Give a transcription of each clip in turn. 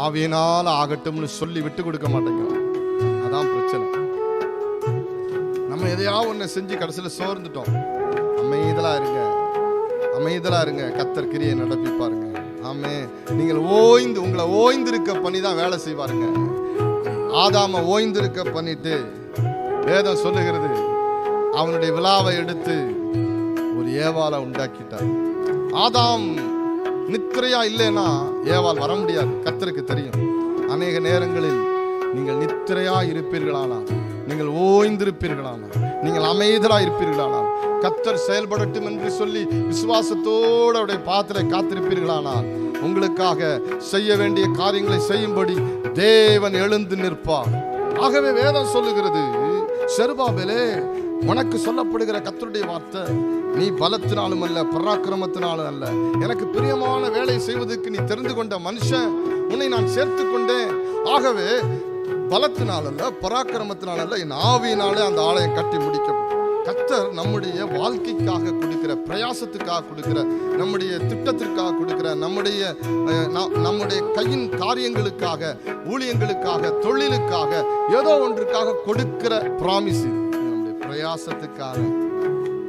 ஆவியினால் ஆகட்டும்னு சொல்லி விட்டு கொடுக்க மாட்டேங்கிறோம். அதான் பிரச்சனை. நம்ம எதையாவது ஒண்ணு செஞ்சு கடைசியில் சோர்ந்துட்டோம். அமைதலா இருங்க, அமைதலா இருங்க, கர்த்தர் கிரியை நடப்பிப்பாருங்க. ஆமே. நீங்கள் உங்களை ஓய்ந்திருக்க பண்ணி தான் வேலை செய்வாருங்க. ஆதாம ஓய்ந்திருக்க பண்ணிட்டு வேதம் சொல்லுகிறது, அவனுடைய விலாவை எடுத்து ஒரு ஏவாளை உண்டாக்கிட்டார். ஆதாம் நித்திரையா இல்லைன்னா ஏவாள் வர முடியாது. கர்த்தருக்கு தெரியும். அநேக நேரங்களில் நீங்கள் நித்திரையா இருப்பீர்களானால், நீங்கள் ஓய்ந்திருப்பீர்களானால், நீங்கள் அமைதலா இருப்பீர்களானால், கர்த்தர் செயல்படட்டும் என்று சொல்லி விசுவாசத்தோடு அவருடைய பாத்திரை காத்திருப்பீர்களானால், உங்களுக்காக செய்ய வேண்டிய காரியங்களை செய்யும்படி தேவன் எழுந்து நிற்பார். ஆகவே வேதம் சொல்லுகிறது, செருபாபேலே, உனக்கு சொல்லப்படுகிற கர்த்தருடைய வார்த்தை, நீ பலத்தினாலும் அல்ல பராக்கிரமத்தினாலும் அல்ல, எனக்கு பிரியமான வேலை செய்வதற்கு நீ தெரிந்து கொண்ட மனுஷன், உன்னை நான் சேர்த்து கொண்டேன். ஆகவே பலத்தினால் அல்ல பராக்கிரமத்தினால் அல்ல, என் ஆவியினாலே அந்த ஆலயம் கட்டி முடிக்கப்படும். கர்த்தர் நம்முடைய வாழ்க்கைக்காக கொடுக்கிற, பிரயாசத்துக்காக கொடுக்கிற, நம்முடைய திட்டத்திற்காக கொடுக்கிற, நம்முடைய கையின் காரியங்களுக்காக, ஊழியங்களுக்காக, தொழிலுக்காக, ஏதோ ஒன்றுக்காக கொடுக்கிற பிராமிஸ். நம்முடைய பிரயாசத்துக்கான,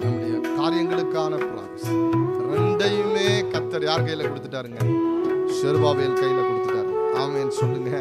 நம்முடைய காரியங்களுக்கான பிராமிஸ். ரெண்டையுமே கர்த்தர் யார் கையில கொடுத்துட்டாருங்க? செருபாபேல் கையில கொடுத்துட்டாரு. ஆமென் சொல்லுங்க.